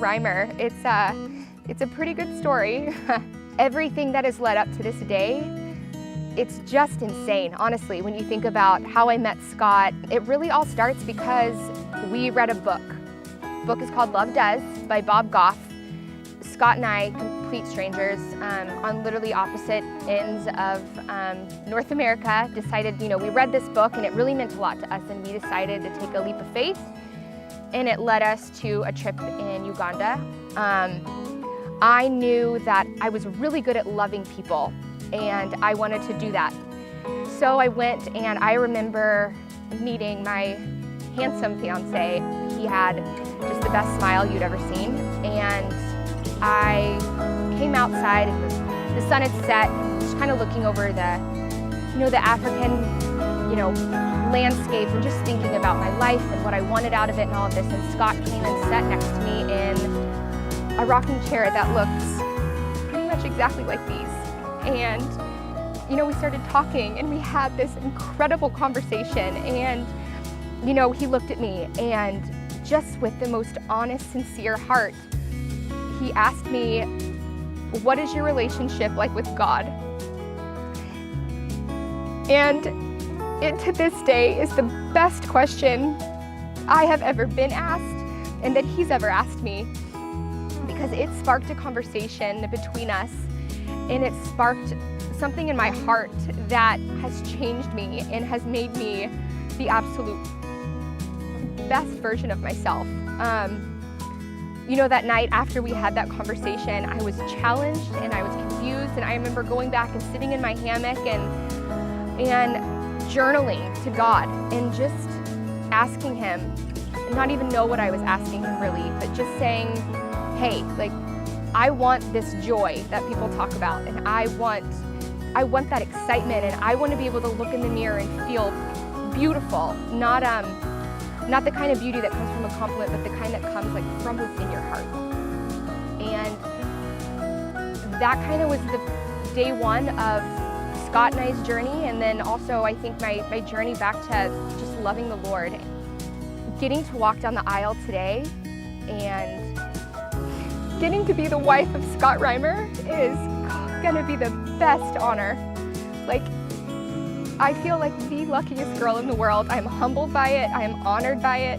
Reimer. It's a pretty good story. Everything that has led up to this day, it's just insane, honestly, when you think about how I met Scott. It really all starts because we read a book. The book is called Love Does by Bob Goff. Scott and I, complete strangers, on literally opposite ends of North America, decided, we read this book and it really meant a lot to us, and we decided to take a leap of faith, and it led us to a trip in Uganda. I knew that I was really good at loving people, and I wanted to do that. So I went, and I remember meeting my handsome fiance. He had just the best smile you'd ever seen, and I came outside and the sun had set, just kind of looking over the African, landscapes, and just thinking about my life and what I wanted out of it and all of this. And Scott came and sat next to me in a rocking chair that looked pretty much exactly like these. And, we started talking, and we had this incredible conversation. And, he looked at me, and just with the most honest, sincere heart, he asked me, "What is your relationship like with God?" And it, to this day, is the best question I have ever been asked, and that he's ever asked me, because it sparked a conversation between us, and it sparked something in my heart that has changed me and has made me the absolute best version of myself. That night after we had that conversation, I was challenged and I was confused, and I remember going back and sitting in my hammock and journaling to God and just asking him, and not even know what I was asking him really, but just saying, hey, I want this joy that people talk about, and I want that excitement, and I want to be able to look in the mirror and feel beautiful, not the kind of beauty that comes from a compliment, but the kind that comes from within your heart. And that kind of was the day one of Scott and I's journey, and then also I think my journey back to just loving the Lord. Getting to walk down the aisle today and getting to be the wife of Scott Reimer is gonna be the best honor. I feel like the luckiest girl in the world. I am humbled by it. I am honored by it.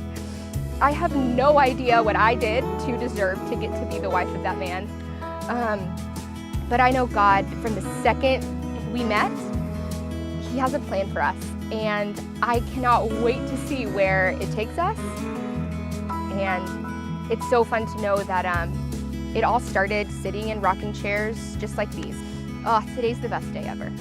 I have no idea what I did to deserve to get to be the wife of that man. But I know God, from the second we met, he has a plan for us. And I cannot wait to see where it takes us. And it's so fun to know that it all started sitting in rocking chairs just like these. Oh, today's the best day ever.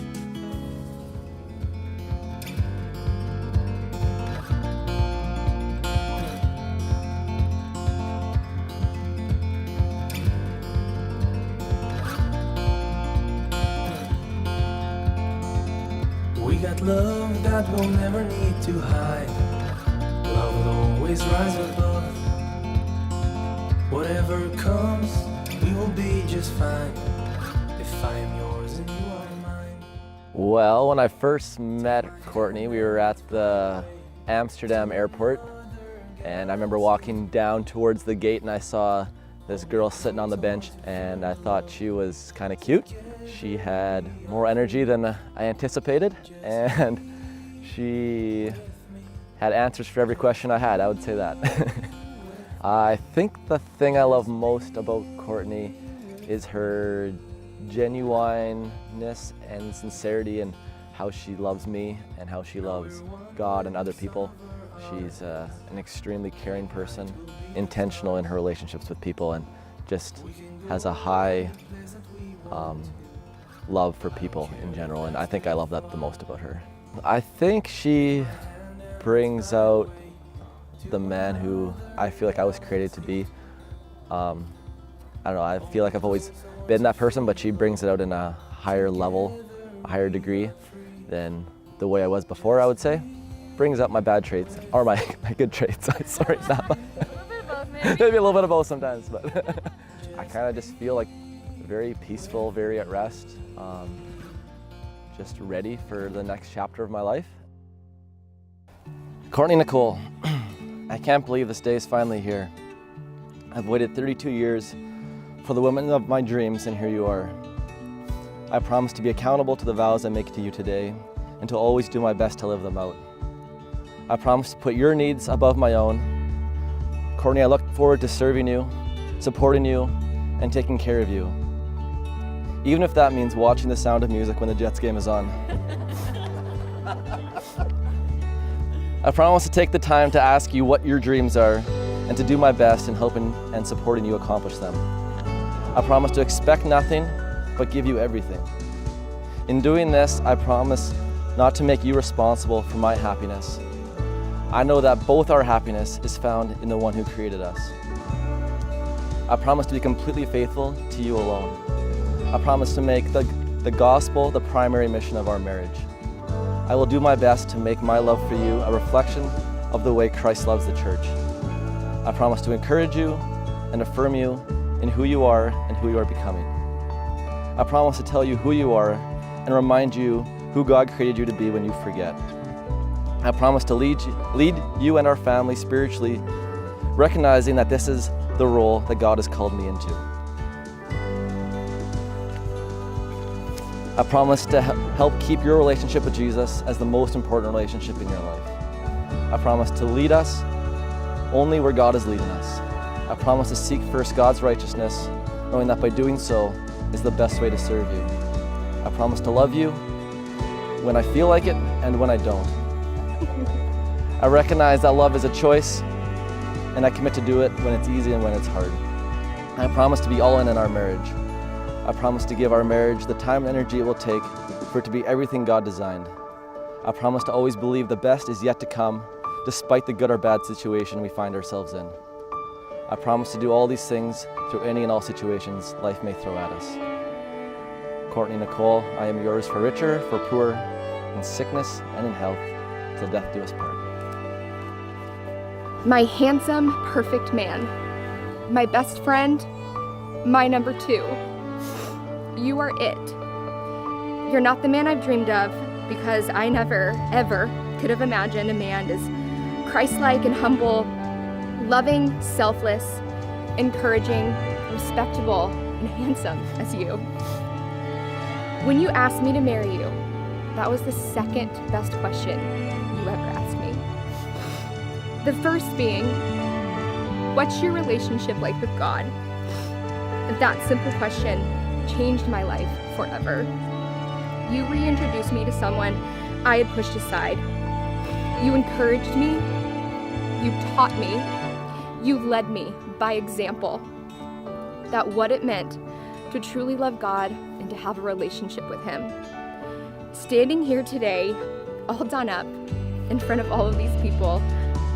We got love that we'll never need to hide. Love will always rise above. Whatever comes, we will be just fine. If I am yours and you are mine. Well, when I first met Courtney, we were at the Amsterdam airport, and I remember walking down towards the gate, and I saw this girl sitting on the bench, and I thought she was kind of cute. She had more energy than I anticipated, and she had answers for every question I had, I would say that. I think the thing I love most about Courtney is her genuineness and sincerity, and how she loves me and how she loves God and other people. She's an extremely caring person, intentional in her relationships with people, and just has a high love for people in general, and I think I love that the most about her. I think she brings out the man who I feel like I was created to be. I don't know, I feel like I've always been that person, but she brings it out in a higher level, a higher degree than the way I was before, I would say. Brings out my bad traits, or my good traits, sorry, not maybe a little bit of both sometimes, but I kind of just feel like very peaceful, very at rest, just ready for the next chapter of my life. Courtney Nicole, I can't believe this day is finally here. I've waited 32 years for the woman of my dreams, and here you are. I promise to be accountable to the vows I make to you today and to always do my best to live them out. I promise to put your needs above my own. Courtney, I look forward to serving you, supporting you, and taking care of you. Even if that means watching The Sound of Music when the Jets game is on. I promise to take the time to ask you what your dreams are and to do my best in helping and supporting you accomplish them. I promise to expect nothing but give you everything. In doing this, I promise not to make you responsible for my happiness. I know that both our happiness is found in the one who created us. I promise to be completely faithful to you alone. I promise to make the gospel the primary mission of our marriage. I will do my best to make my love for you a reflection of the way Christ loves the church. I promise to encourage you and affirm you in who you are and who you are becoming. I promise to tell you who you are and remind you who God created you to be when you forget. I promise to lead you and our family spiritually, recognizing that this is the role that God has called me into. I promise to help keep your relationship with Jesus as the most important relationship in your life. I promise to lead us only where God is leading us. I promise to seek first God's righteousness, knowing that by doing so is the best way to serve you. I promise to love you when I feel like it and when I don't. I recognize that love is a choice, and I commit to do it when it's easy and when it's hard. I promise to be all in our marriage. I promise to give our marriage the time and energy it will take for it to be everything God designed. I promise to always believe the best is yet to come, despite the good or bad situation we find ourselves in. I promise to do all these things through any and all situations life may throw at us. Courtney Nicole, I am yours for richer, for poor, in sickness and in health, till death do us part. My handsome, perfect man. My best friend. My number 2. You are it. You're not the man I've dreamed of, because I never, ever could have imagined a man as Christ-like and humble, loving, selfless, encouraging, respectable, and handsome as you. When you asked me to marry you, that was the second best question you ever asked me. The first being, what's your relationship like with God? That simple question changed my life forever. You reintroduced me to someone I had pushed aside. You encouraged me. You taught me. You led me by example that what it meant to truly love God and to have a relationship with Him. Standing here today, all done up, in front of all of these people,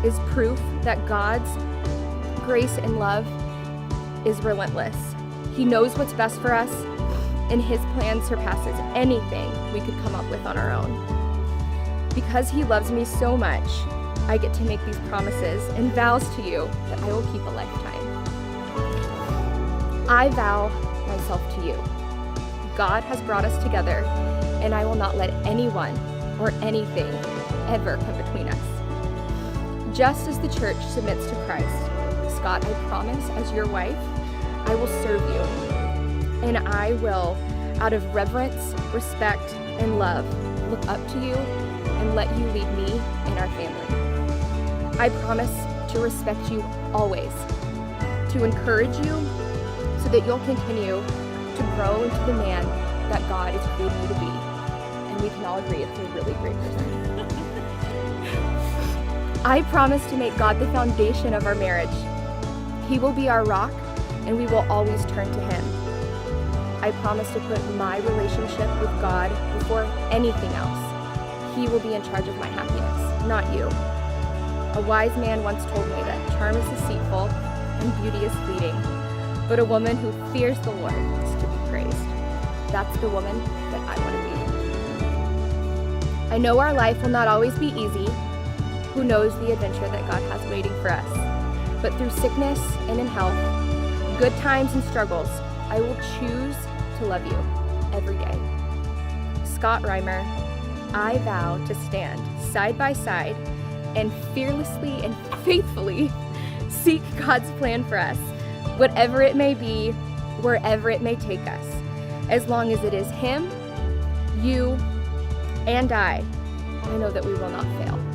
is proof that God's grace and love is relentless. He knows what's best for us, and His plan surpasses anything we could come up with on our own. Because He loves me so much, I get to make these promises and vows to you that I will keep a lifetime. I vow myself to you. God has brought us together, and I will not let anyone or anything ever come between us. Just as the church submits to Christ, Scott, I promise, as your wife, I will serve you, and I will, out of reverence, respect, and love, look up to you and let you lead me and our family. I promise to respect you always, to encourage you so that you'll continue to grow into the man that God has created you to be. And we can all agree it's a really great person. I promise to make God the foundation of our marriage. He will be our rock, and we will always turn to Him. I promise to put my relationship with God before anything else. He will be in charge of my happiness, not you. A wise man once told me that charm is deceitful and beauty is fleeting, but a woman who fears the Lord is to be praised. That's the woman that I want to be. I know our life will not always be easy. Who knows the adventure that God has waiting for us? But through sickness and in health, good times and struggles, I will choose to love you every day. Scott Reimer, I vow to stand side by side and fearlessly and faithfully seek God's plan for us whatever it may be, wherever it may take us. As long as it is Him, you, and I know that we will not fail.